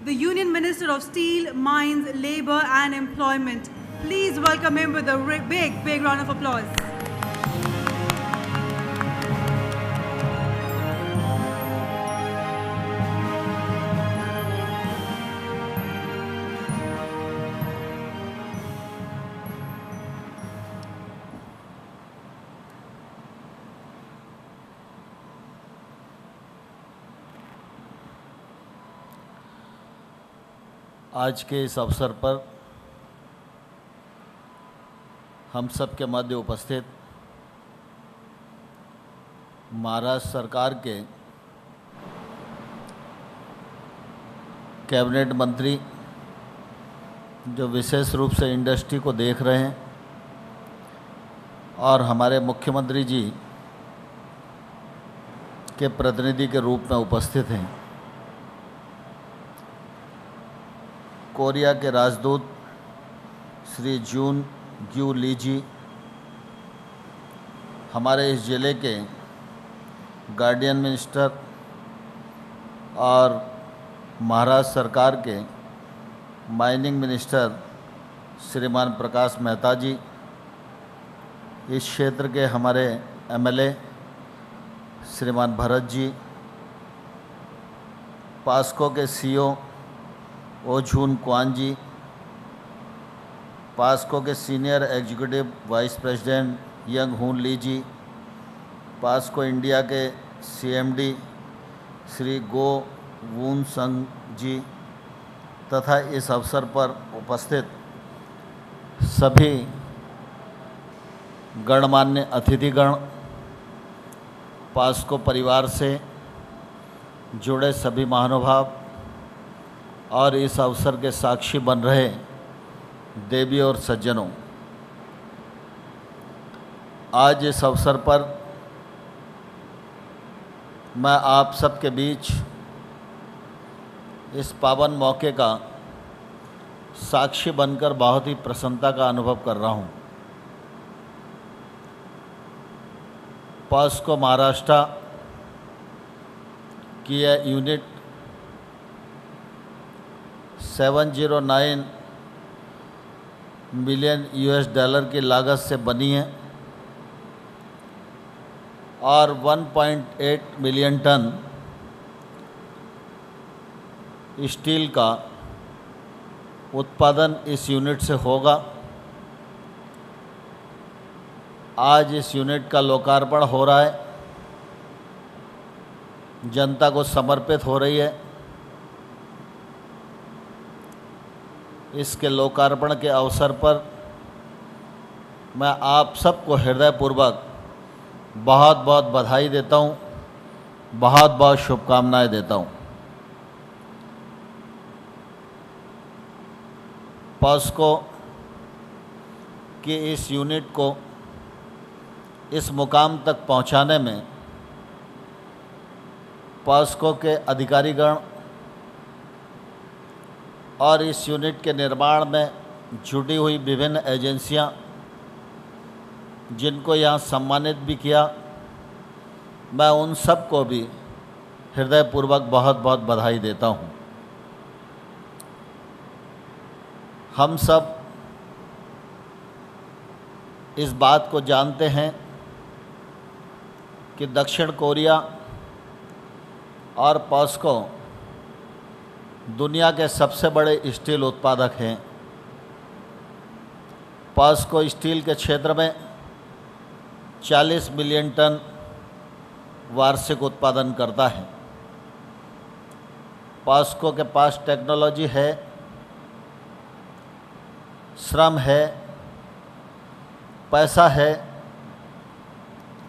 the Union Minister of Steel, Mines, Labour and Employment. Please welcome him with a big round of applause. आज के इस अवसर पर हम सब के मध्य उपस्थित महाराष्ट्र सरकार के कैबिनेट मंत्री जो विशेष रूप से इंडस्ट्री को देख रहे हैं और हमारे मुख्यमंत्री जी के प्रतिनिधि के रूप में उपस्थित हैं, कोरिया के राजदूत श्री जून ग्यू ली जी, हमारे इस ज़िले के गार्डियन मिनिस्टर और महाराष्ट्र सरकार के माइनिंग मिनिस्टर श्रीमान प्रकाश मेहता जी, इस क्षेत्र के हमारे एमएलए श्रीमान भरत जी, पास्को के सीईओ ओझून क्वान जी, पास्को के senior executive vice president young हून ली जी, पास्को इंडिया के सीएमडी श्री गो वून संग जी तथा इस अवसर पर उपस्थित सभी गणमान्य अतिथिगण, पास्को परिवार से जुड़े सभी महानुभाव और इस अवसर के साक्षी बन रहे देवी और सज्जनों, आज इस अवसर पर मैं आप सबके बीच इस पावन मौके का साक्षी बनकर बहुत ही प्रसन्नता का अनुभव कर रहा हूँ। पास्को महाराष्ट्र की यह यूनिट 709 मिलियन यूएस डॉलर की लागत से बनी है और 1.8 मिलियन टन स्टील का उत्पादन इस यूनिट से होगा। आज इस यूनिट का लोकार्पण हो रहा है, जनता को समर्पित हो रही है। इसके लोकार्पण के अवसर पर मैं आप सबको हृदयपूर्वक बहुत बहुत बधाई देता हूँ, बहुत बहुत शुभकामनाएं देता हूँ। पास्को की इस यूनिट को इस मुकाम तक पहुँचाने में पास्को के अधिकारीगण और इस यूनिट के निर्माण में जुटी हुई विभिन्न एजेंसियां, जिनको यहाँ सम्मानित भी किया, मैं उन सब को भी हृदयपूर्वक बहुत बहुत बधाई देता हूँ। हम सब इस बात को जानते हैं कि दक्षिण कोरिया और पास्को दुनिया के सबसे बड़े स्टील उत्पादक हैं। पास्को स्टील के क्षेत्र में 40 मिलियन टन वार्षिक उत्पादन करता है। पास्को के पास टेक्नोलॉजी है, श्रम है, पैसा है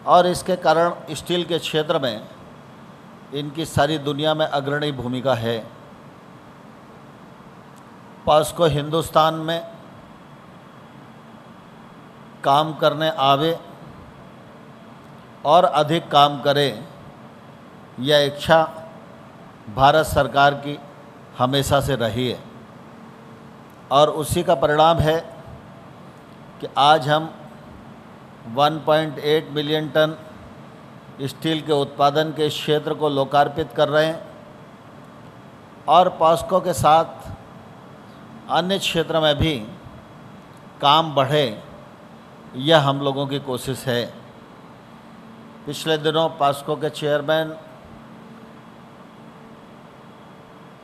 और इसके कारण स्टील के क्षेत्र में इनकी सारी दुनिया में अग्रणी भूमिका है। पास्को हिंदुस्तान में काम करने आवे और अधिक काम करे, यह इच्छा भारत सरकार की हमेशा से रही है और उसी का परिणाम है कि आज हम 1.8 मिलियन टन स्टील के उत्पादन के क्षेत्र को लोकार्पित कर रहे हैं और पॉस्को के साथ अन्य क्षेत्र में भी काम बढ़े, यह हम लोगों की कोशिश है। पिछले दिनों पॉस्को के चेयरमैन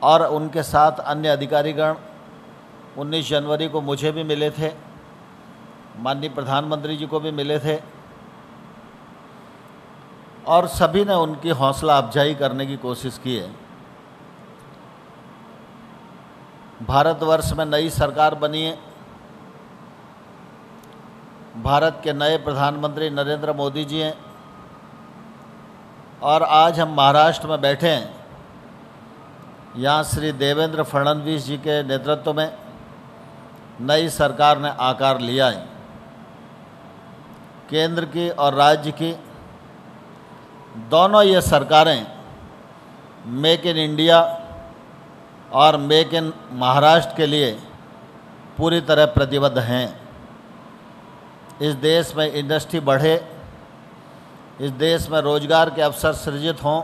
और उनके साथ अन्य अधिकारीगण 19 जनवरी को मुझे भी मिले थे, माननीय प्रधानमंत्री जी को भी मिले थे, और सभी ने उनकी हौसला अफजाई करने की कोशिश की है। भारतवर्ष में नई सरकार बनी है। भारत के नए प्रधानमंत्री नरेंद्र मोदी जी हैं, और आज हम महाराष्ट्र में बैठे हैं। यहाँ श्री देवेंद्र फडणवीस जी के नेतृत्व में नई सरकार ने आकार लिया है। केंद्र की और राज्य की दोनों ये सरकारें मेक इन इंडिया और मेक इन महाराष्ट्र के लिए पूरी तरह प्रतिबद्ध हैं। इस देश में इंडस्ट्री बढ़े, इस देश में रोजगार के अवसर सृजित हों,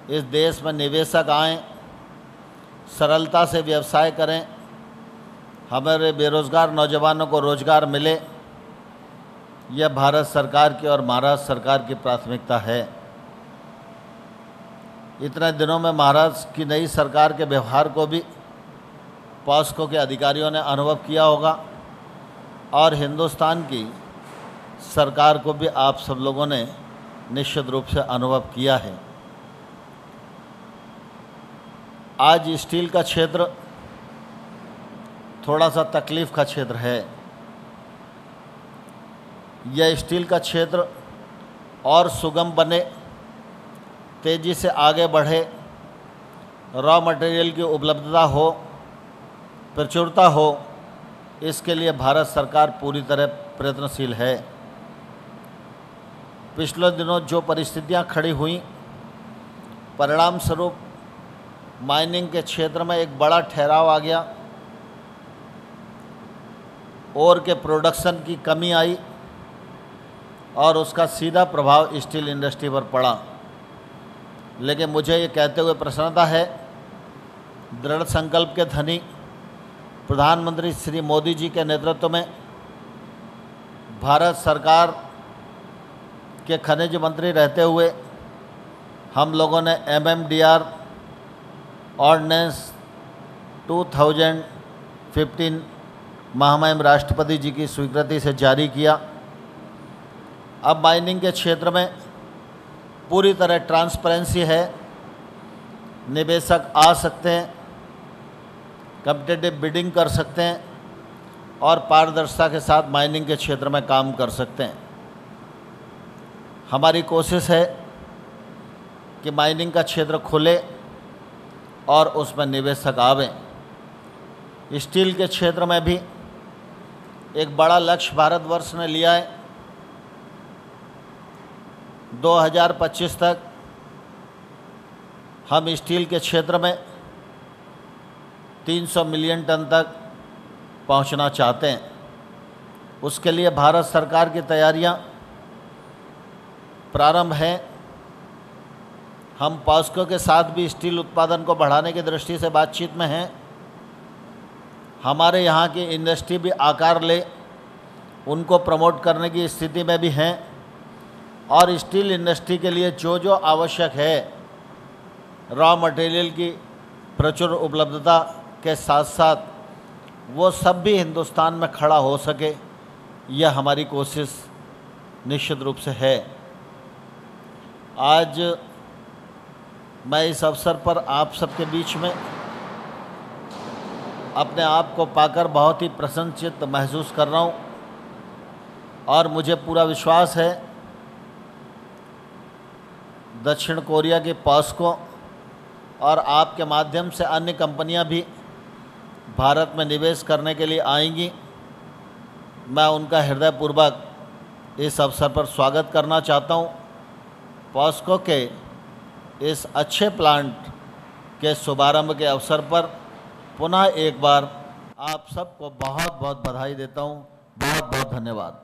इस देश में निवेशक आएं, सरलता से व्यवसाय करें, हमारे बेरोजगार नौजवानों को रोजगार मिले, यह भारत सरकार की और महाराष्ट्र सरकार की प्राथमिकता है। इतने दिनों में महाराष्ट्र की नई सरकार के व्यवहार को भी पॉस्को के अधिकारियों ने अनुभव किया होगा, और हिंदुस्तान की सरकार को भी आप सब लोगों ने निश्चित रूप से अनुभव किया है। आज स्टील का क्षेत्र थोड़ा सा तकलीफ़ का क्षेत्र है। यह स्टील का क्षेत्र और सुगम बने, तेज़ी से आगे बढ़े, रॉ मटेरियल की उपलब्धता हो, प्रचुरता हो, इसके लिए भारत सरकार पूरी तरह प्रयत्नशील है। पिछले दिनों जो परिस्थितियां खड़ी हुई, परिणाम स्वरूप माइनिंग के क्षेत्र में एक बड़ा ठहराव आ गया, ओर के प्रोडक्शन की कमी आई, और उसका सीधा प्रभाव स्टील इंडस्ट्री पर पड़ा। लेकिन मुझे ये कहते हुए प्रसन्नता है, दृढ़ संकल्प के धनी प्रधानमंत्री श्री मोदी जी के नेतृत्व में भारत सरकार के खनिज मंत्री रहते हुए हम लोगों ने MMDR ऑर्डिनेंस 2015 महामहिम राष्ट्रपति जी की स्वीकृति से जारी किया। अब माइनिंग के क्षेत्र में पूरी तरह ट्रांसपेरेंसी है, निवेशक आ सकते हैं, कॉम्पिटिटिव बिडिंग कर सकते हैं, और पारदर्शिता के साथ माइनिंग के क्षेत्र में काम कर सकते हैं। हमारी कोशिश है कि माइनिंग का क्षेत्र खुले और उसमें निवेशक आवें। स्टील के क्षेत्र में भी एक बड़ा लक्ष्य भारतवर्ष ने लिया है। 2025 तक हम स्टील के क्षेत्र में 300 मिलियन टन तक पहुंचना चाहते हैं। उसके लिए भारत सरकार की तैयारियां प्रारंभ हैं। हम पॉस्को के साथ भी स्टील उत्पादन को बढ़ाने की दृष्टि से बातचीत में हैं। हमारे यहाँ की इंडस्ट्री भी आकार ले, उनको प्रमोट करने की स्थिति में भी हैं, और स्टील इंडस्ट्री के लिए जो जो आवश्यक है, रॉ मटेरियल की प्रचुर उपलब्धता के साथ साथ वो सब भी हिंदुस्तान में खड़ा हो सके, यह हमारी कोशिश निश्चित रूप से है। आज मैं इस अवसर पर आप सबके बीच में अपने आप को पाकर बहुत ही प्रसन्नचित्त महसूस कर रहा हूँ, और मुझे पूरा विश्वास है दक्षिण कोरिया की पॉस्को और आपके माध्यम से अन्य कंपनियां भी भारत में निवेश करने के लिए आएंगी। मैं उनका हृदयपूर्वक इस अवसर पर स्वागत करना चाहता हूं। पॉस्को के इस अच्छे प्लांट के शुभारंभ के अवसर पर पुनः एक बार आप सबको बहुत बहुत बधाई देता हूं। बहुत बहुत धन्यवाद।